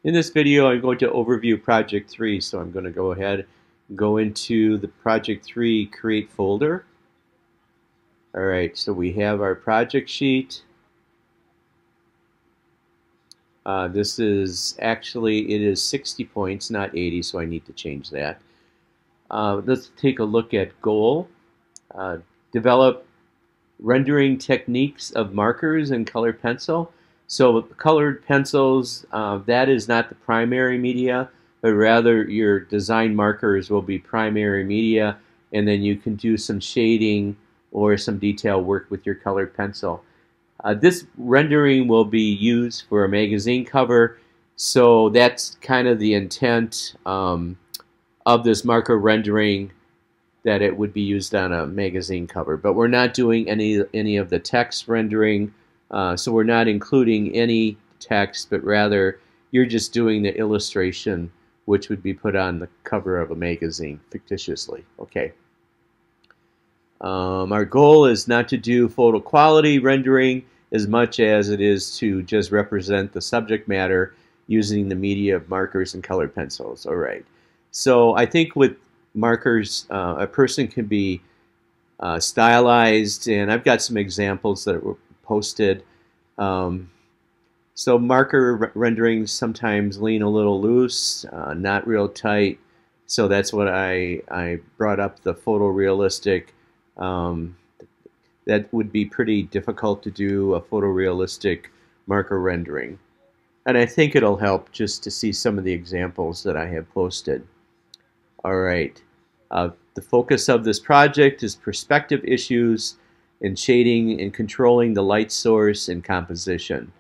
In this video, I'm going to overview Project 3, so I'm going to go ahead and go into the Project 3 Create folder. Alright, so we have our project sheet. This is actually, it is 60 points, not 80, so I need to change that. Let's take a look at goal. Develop rendering techniques of markers and colored pencil. So colored pencils, that is not the primary media, but rather your design markers will be primary media, and then you can do some shading or some detail work with your colored pencil. This rendering will be used for a magazine cover, so that's kind of the intent of this marker rendering, that it would be used on a magazine cover. But we're not doing any of the text rendering, so we're not including any text, but rather you're just doing the illustration, which would be put on the cover of a magazine fictitiously. Okay. Our goal is not to do photo quality rendering as much as it is to just represent the subject matter using the media of markers and colored pencils. All right. So I think with markers, a person can be stylized, and I've got some examples that were posted. So marker renderings sometimes lean a little loose, not real tight. So that's what I brought up, the photorealistic. That would be pretty difficult to do, a photorealistic marker rendering. And I think it'll help just to see some of the examples that I have posted. All right. The focus of this project is perspective issues in shading and controlling the light source and composition.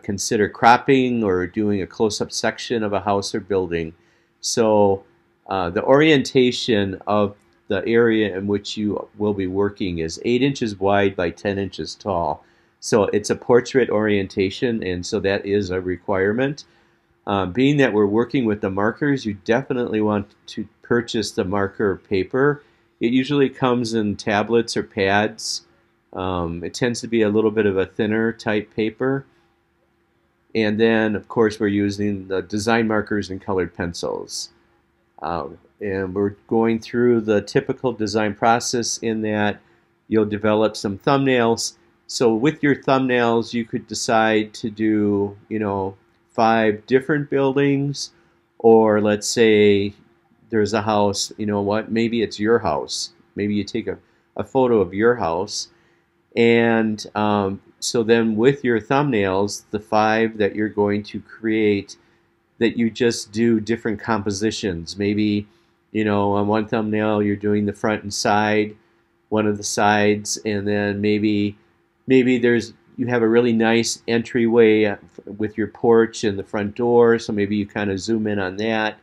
Consider cropping or doing a close-up section of a house or building. So the orientation of the area in which you will be working is 8 inches wide by 10 inches tall. So it's a portrait orientation, and so that is a requirement. Being that we're working with the markers, you definitely want to purchase the marker paper. It usually comes in tablets or pads. It tends to be a little bit of a thinner type paper. And then, of course, we're using the design markers and colored pencils. And we're going through the typical design process in that you'll develop some thumbnails. So with your thumbnails, you could decide to do, 5 different buildings, or let's say there's a house, maybe it's your house. Maybe you take a photo of your house, and so then with your thumbnails, the 5 that you're going to create, that you just do different compositions. Maybe, on one thumbnail you're doing the front and side, one of the sides, and then maybe you have a really nice entryway with your porch and the front door, so maybe you kind of zoom in on that.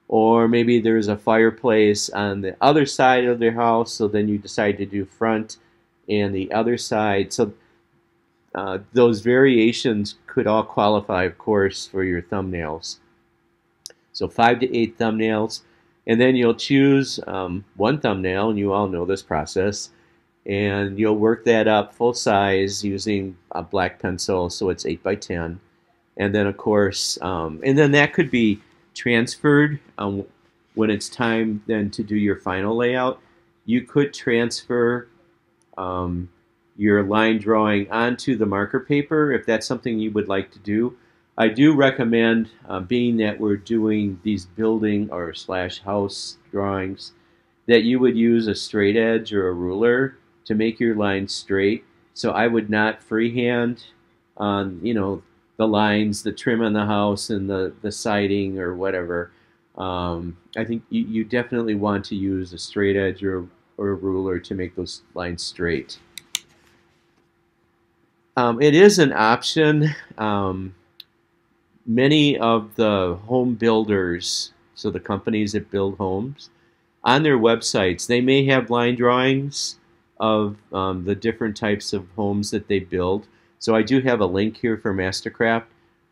Or maybe there's a fireplace on the other side of their house, so then you decide to do front and the other side. So those variations could all qualify, of course, for your thumbnails. So 5 to 8 thumbnails, and then you'll choose one thumbnail, and you all know this process, and you'll work that up full size using a black pencil, so it's 8 by 10. And then, of course, and then that could be transferred when it's time then to do your final layout. You could transfer your line drawing onto the marker paper if that's something you would like to do. I do recommend, being that we're doing these building or / house drawings, that you would use a straight edge or a ruler to make your lines straight. So I would not freehand on, the lines, the trim on the house and the siding or whatever. I think you definitely want to use a straight edge or a ruler to make those lines straight. It is an option. Many of the home builders, so the companies that build homes, on their websites, they may have line drawings of the different types of homes that they build. So I do have a link here for Mastercraft.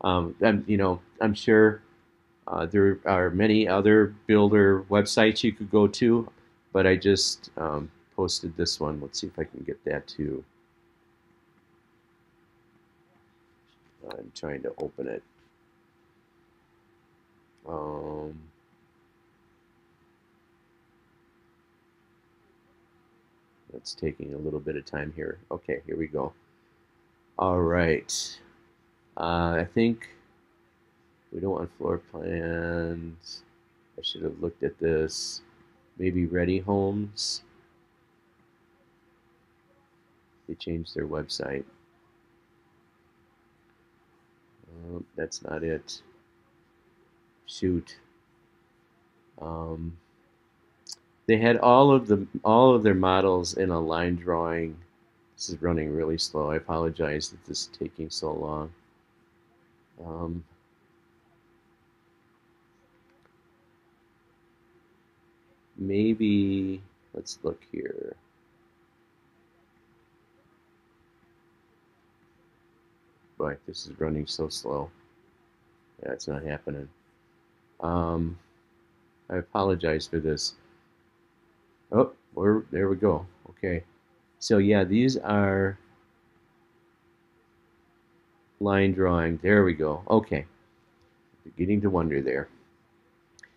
I'm sure there are many other builder websites you could go to, but I just posted this one. Let's see if I can get that too. I'm trying to open it. Um, it's taking a little bit of time here. Okay, here we go. All right. I think we don't want floor plans. I should have looked at this. Maybe Ready Homes. They changed their website. That's not it. Shoot. Um, they had all of their models in a line drawing. This is running really slow. I apologize that this is taking so long. Um, maybe let's look here. Boy, this is running so slow. Yeah, it's not happening. Um, I apologize for this. Oh, there we go. Okay. So yeah, these are line drawing. There we go. Okay. Beginning to wonder there.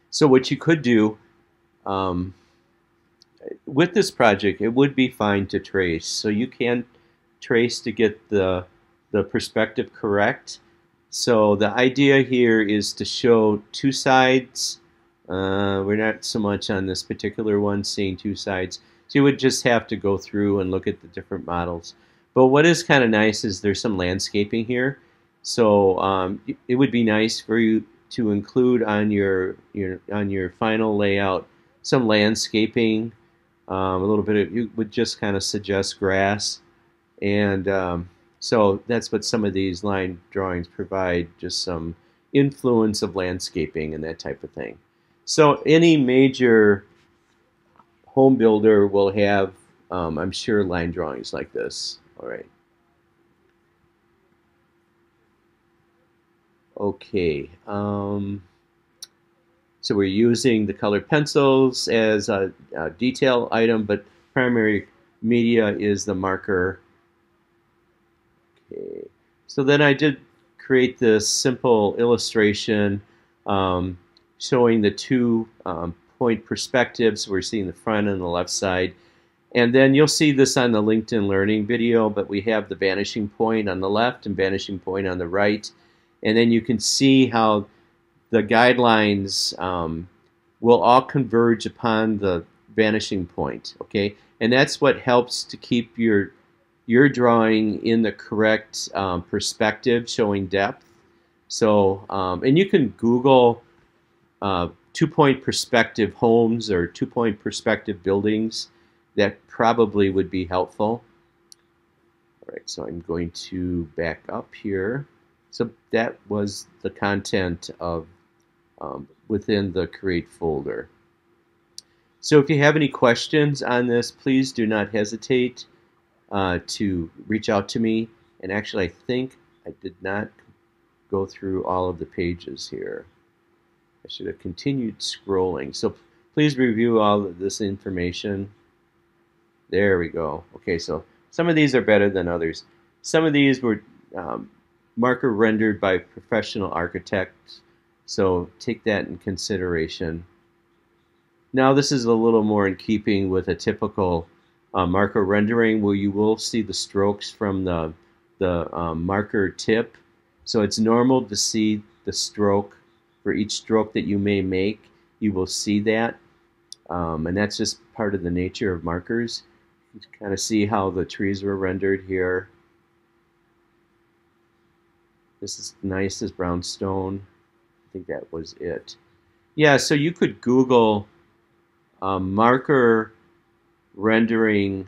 So what you could do um, with this project, it would be fine to trace. So you can trace to get the perspective correct. So the idea here is to show two sides. We're not so much on this particular one seeing two sides. So you would just have to go through and look at the different models. But what is kind of nice is there's some landscaping here. So it would be nice for you to include on your final layout some landscaping. A little bit of, you would just kind of suggest grass. And so that's what some of these line drawings provide, just some influence of landscaping and that type of thing. So any major home builder will have, I'm sure, line drawings like this. All right. Okay. So we're using the colored pencils as a detail item, but primary media is the marker. Okay. So then I did create this simple illustration um, showing the two point perspectives. We're seeing the front and the left side. And then you'll see this on the LinkedIn Learning video, but we have the vanishing point on the left and vanishing point on the right. And then you can see how the guidelines will all converge upon the vanishing point, okay? And that's what helps to keep your drawing in the correct perspective, showing depth. So, and you can Google two-point perspective homes or two-point perspective buildings. That probably would be helpful. All right, so I'm going to back up here. So that was the content of within the Create folder. So if you have any questions on this, please do not hesitate to reach out to me. And actually, I think I did not go through all of the pages here. I should have continued scrolling. So please review all of this information. There we go. Okay, so some of these are better than others. Some of these were marker rendered by professional architects, so take that in consideration. Now this is a little more in keeping with a typical marker rendering, where you will see the strokes from the marker tip. So it's normal to see the stroke for each stroke that you may make. You will see that, and that's just part of the nature of markers. You can kind of see how the trees were rendered here. This is nice as brownstone. I think that was it. Yeah, so you could Google marker rendering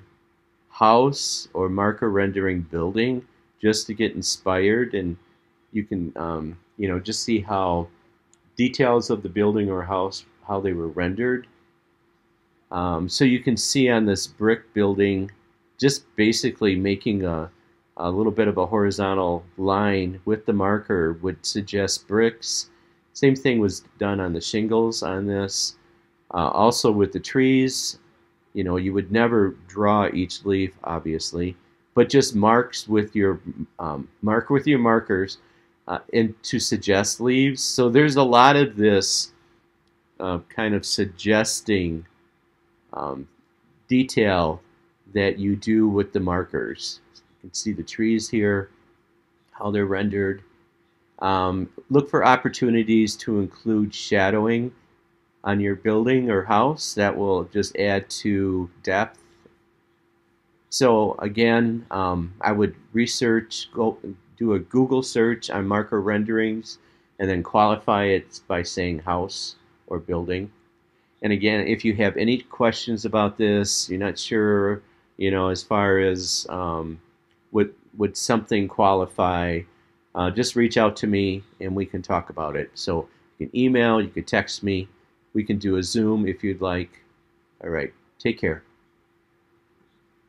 house or marker rendering building just to get inspired, and you can just see how details of the building or house, how they were rendered. So you can see on this brick building, just basically making a little bit of a horizontal line with the marker would suggest bricks. Same thing was done on the shingles on this. Also with the trees, you would never draw each leaf, obviously, but just marks with your markers and to suggest leaves. So there's a lot of this kind of suggesting um, detail that you do with the markers. You can see the trees here, how they're rendered. Look for opportunities to include shadowing on your building or house. That will just add to depth. So again, I would do a Google search on marker renderings, and then qualify it by saying house or building. And again, if you have any questions about this, you're not sure, as far as would something qualify, just reach out to me and we can talk about it. So you can email, you can text me, we can do a Zoom if you'd like. All right, take care.